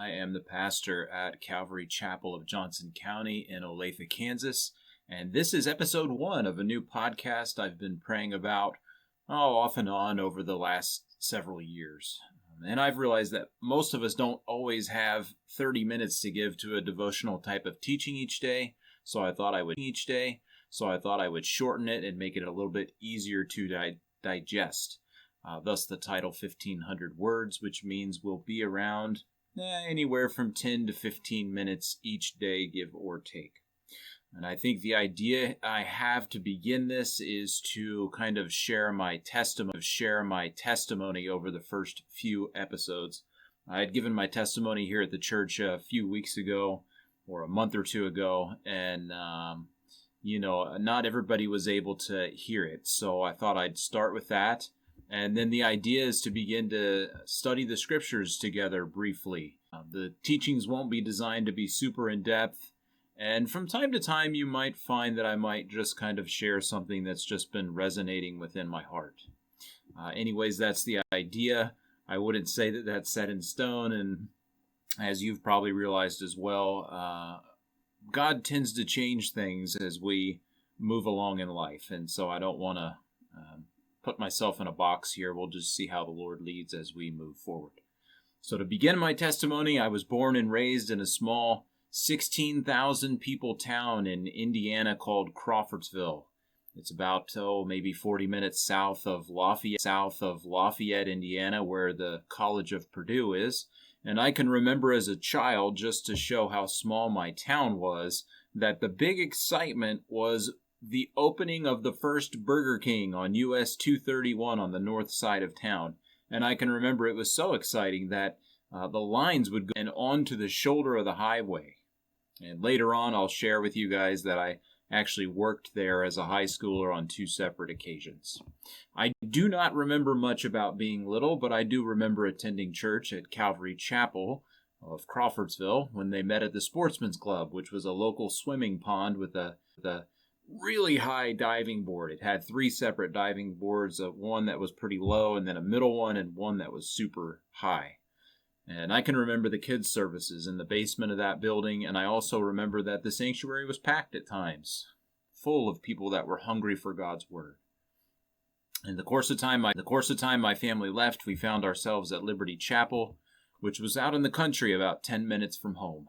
I am the pastor at Calvary Chapel of Johnson County in Olathe, Kansas, and this is episode 1 of a new podcast I've been praying about off and on over the last several years. And I've realized that most of us don't always have 30 minutes to give to a devotional type of teaching each day, so I thought I would shorten it and make it a little bit easier to digest. Thus the title 1,500 words, which means we'll be around anywhere from 10 to 15 minutes each day, give or take. And I think the idea I have to begin this is to kind of share my testimony over the first few episodes. I had given my testimony here at the church a few weeks ago, or a month or two ago, and not everybody was able to hear it. So I thought I'd start with that. And then the idea is to begin to study the scriptures together briefly. The teachings won't be designed to be super in-depth. And from time to time, you might find that I might just kind of share something that's just been resonating within my heart. Anyways, that's the idea. I wouldn't say that that's set in stone. And as you've probably realized as well, God tends to change things as we move along in life. And so I don't want to put myself in a box here. We'll just see how the Lord leads as we move forward. So to begin my testimony, I was born and raised in a small 16,000 people town in Indiana called Crawfordsville. It's about, maybe 40 minutes south of Lafayette, Indiana, where the College of Purdue is. And I can remember as a child, just to show how small my town was, that the big excitement was the opening of the first Burger King on US 231 on the north side of town. And I can remember it was so exciting that the lines would go and onto the shoulder of the highway. And later on, I'll share with you guys that I actually worked there as a high schooler on 2 separate occasions. I do not remember much about being little, but I do remember attending church at Calvary Chapel of Crawfordsville when they met at the Sportsman's Club, which was a local swimming pond with a really high diving board. It had 3 separate diving boards, one that was pretty low, and then a middle one, and one that was super high. And I can remember the kids' services in the basement of that building, and I also remember that the sanctuary was packed at times, full of people that were hungry for God's Word. In the course of time my family left, we found ourselves at Liberty Chapel, which was out in the country about 10 minutes from home.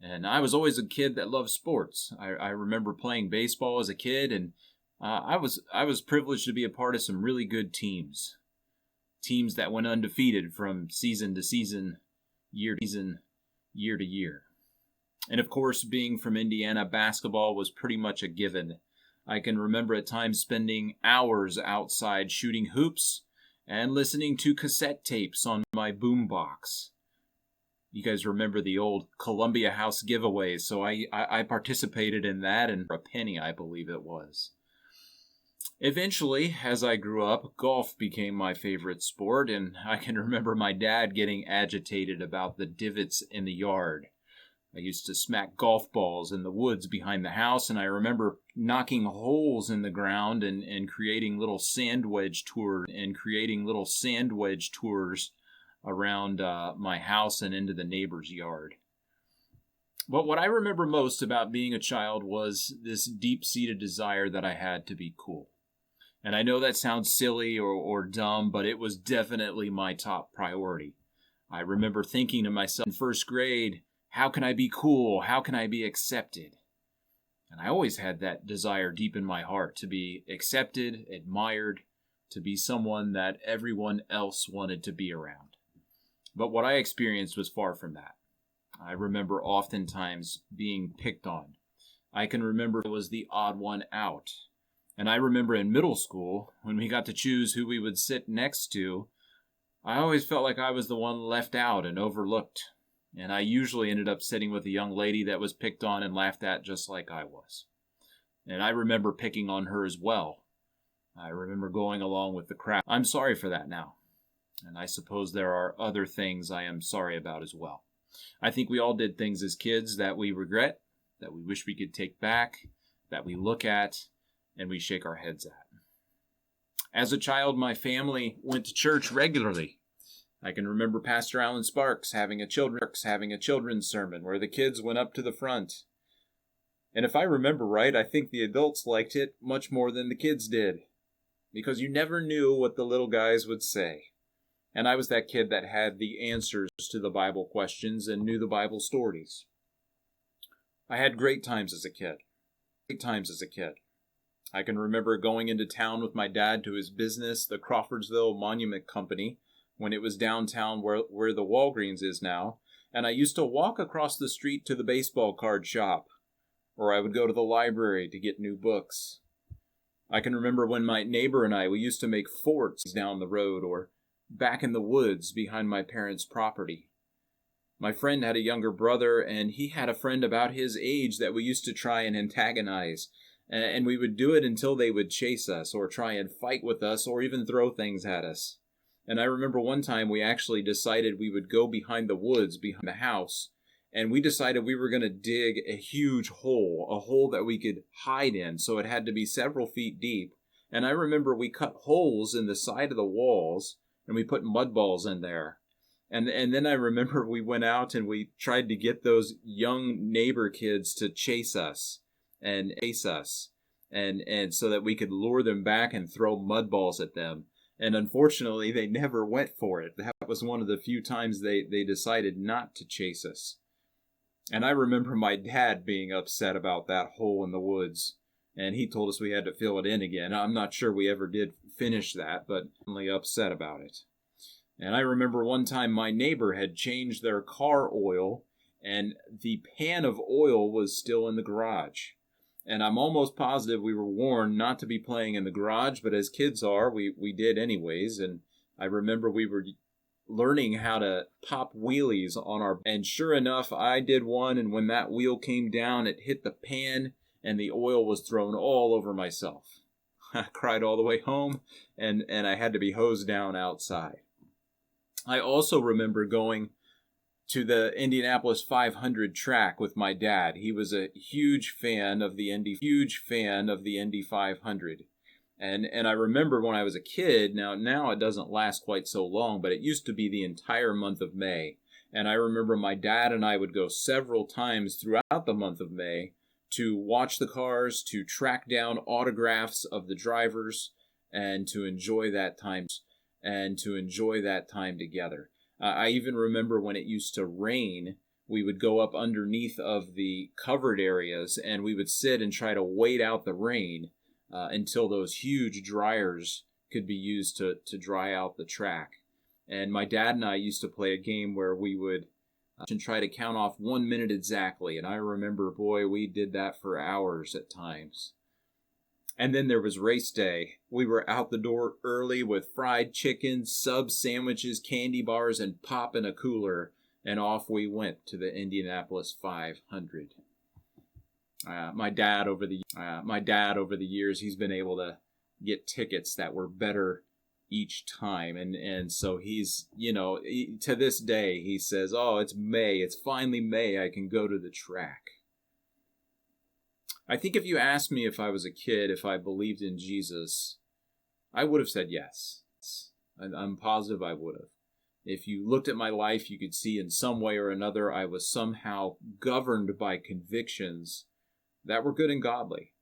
And I was always a kid that loved sports. I remember playing baseball as a kid, and I was privileged to be a part of some really good teams. Teams that went undefeated from season to season, year to year. And of course, being from Indiana, basketball was pretty much a given. I can remember at times spending hours outside shooting hoops and listening to cassette tapes on my boombox. You guys remember the old Columbia House giveaways, so I participated in that, and for a penny, I believe it was. Eventually, as I grew up, golf became my favorite sport, and I can remember my dad getting agitated about the divots in the yard. I used to smack golf balls in the woods behind the house, and I remember knocking holes in the ground and creating little sand wedge tours around my house and into the neighbor's yard. But what I remember most about being a child was this deep-seated desire that I had to be cool. And I know that sounds silly or dumb, but it was definitely my top priority. I remember thinking to myself in first grade, how can I be cool? How can I be accepted? And I always had that desire deep in my heart to be accepted, admired, to be someone that everyone else wanted to be around. But what I experienced was far from that. I remember oftentimes being picked on. I can remember I was the odd one out. And I remember in middle school, when we got to choose who we would sit next to, I always felt like I was the one left out and overlooked. And I usually ended up sitting with a young lady that was picked on and laughed at just like I was. And I remember picking on her as well. I remember going along with the crowd. I'm sorry for that now. And I suppose there are other things I am sorry about as well. I think we all did things as kids that we regret, that we wish we could take back, that we look at, and we shake our heads at. As a child, my family went to church regularly. I can remember Pastor Alan Sparks having a children's sermon where the kids went up to the front. And if I remember right, I think the adults liked it much more than the kids did, because you never knew what the little guys would say. And I was that kid that had the answers to the Bible questions and knew the Bible stories. I had great times as a kid. I can remember going into town with my dad to his business, the Crawfordsville Monument Company, when it was downtown where the Walgreens is now, and I used to walk across the street to the baseball card shop, or I would go to the library to get new books. I can remember when my neighbor and we used to make forts down the road or back in the woods behind my parents' property. My friend had a younger brother, and he had a friend about his age that we used to try and antagonize, and we would do it until they would chase us or try and fight with us or even throw things at us. And I remember one time we actually decided we would go behind the woods, behind the house, and we decided we were going to dig a huge hole, a hole that we could hide in, so it had to be several feet deep. And I remember we cut holes in the side of the walls, and we put mud balls in there. And then I remember we went out and we tried to get those young neighbor kids to chase us, and so that we could lure them back and throw mud balls at them. And unfortunately, they never went for it. That was one of the few times they decided not to chase us. And I remember my dad being upset about that hole in the woods, and he told us we had to fill it in again. I'm not sure we ever did finish that, but only upset about it. And I remember one time my neighbor had changed their car oil, and the pan of oil was still in the garage. And I'm almost positive we were warned not to be playing in the garage, but as kids are, we did anyways. And I remember we were learning how to pop wheelies on our... And sure enough, I did one, and when that wheel came down, it hit the pan, and the oil was thrown all over myself. I cried all the way home, and I had to be hosed down outside. I also remember going to the Indianapolis 500 track with my dad. He was a huge fan of the Indy 500. And I remember when I was a kid, now it doesn't last quite so long, but it used to be the entire month of May. And I remember my dad and I would go several times throughout the month of May to watch the cars, to track down autographs of the drivers, and to enjoy that time together. I even remember when it used to rain, we would go up underneath of the covered areas and we would sit and try to wait out the rain until those huge dryers could be used to dry out the track. And my dad and I used to play a game where we would try to count off 1 minute exactly. And I remember, boy, we did that for hours at times. And then there was race day. We were out the door early with fried chicken, sub sandwiches, candy bars, and pop in a cooler. And off we went to the Indianapolis 500. My dad over the years, he's been able to get tickets that were better each time. And so he's, to this day, he says, oh, it's May. It's finally May. I can go to the track. I think if you asked me if I was a kid, if I believed in Jesus, I would have said yes. I'm positive I would have. If you looked at my life, you could see in some way or another I was somehow governed by convictions that were good and godly.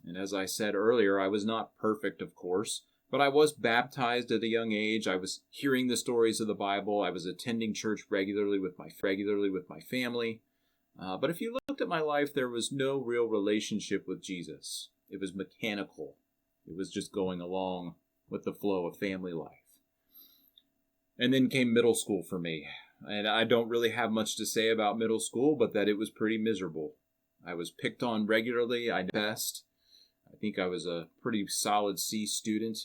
And as I said earlier, I was not perfect, of course, but I was baptized at a young age. I was hearing the stories of the Bible. I was attending church regularly with my family. But if you looked at my life, there was no real relationship with Jesus. It was mechanical. It was just going along with the flow of family life. And then came middle school for me. And I don't really have much to say about middle school, but that it was pretty miserable. I was picked on regularly. I best. I think I was a pretty solid C student.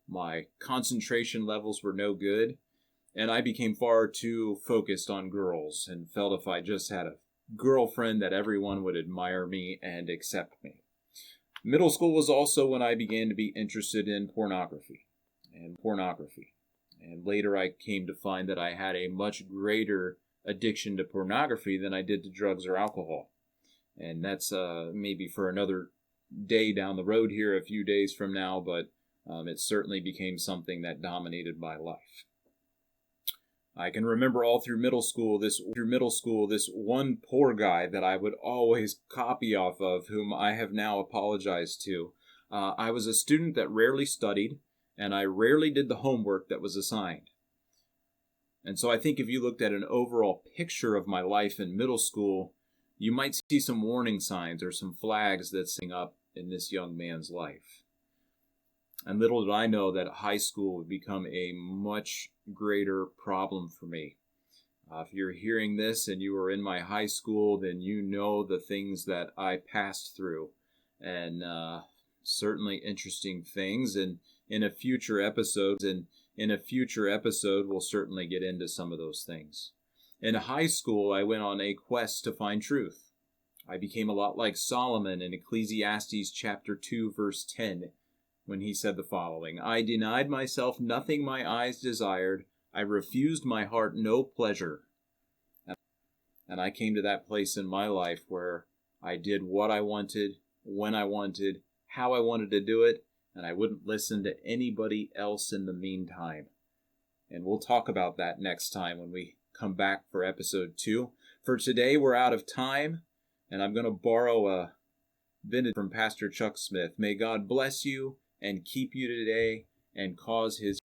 My concentration levels were no good. And I became far too focused on girls and felt if I just had a girlfriend that everyone would admire me and accept me. Middle school was also when I began to be interested in pornography. And later I came to find that I had a much greater addiction to pornography than I did to drugs or alcohol. And that's maybe for another day down the road here, a few days from now, but it certainly became something that dominated my life. I can remember all through middle school this one poor guy that I would always copy off of, whom I have now apologized to. I was a student that rarely studied, and I rarely did the homework that was assigned. And so I think if you looked at an overall picture of my life in middle school, you might see some warning signs or some flags that sing up in this young man's life. And little did I know that high school would become a much greater problem for me. If you're hearing this and you were in my high school, then you know the things that I passed through, and certainly interesting things. And in a future episode, we'll certainly get into some of those things. In high school, I went on a quest to find truth. I became a lot like Solomon in Ecclesiastes chapter 2, verse 10, when he said the following: I denied myself nothing my eyes desired. I refused my heart no pleasure. And I came to that place in my life where I did what I wanted, when I wanted, how I wanted to do it, and I wouldn't listen to anybody else in the meantime. And we'll talk about that next time when we come back for episode 2. For today, we're out of time, and I'm going to borrow a vintage from Pastor Chuck Smith. May God bless you and keep you today and cause his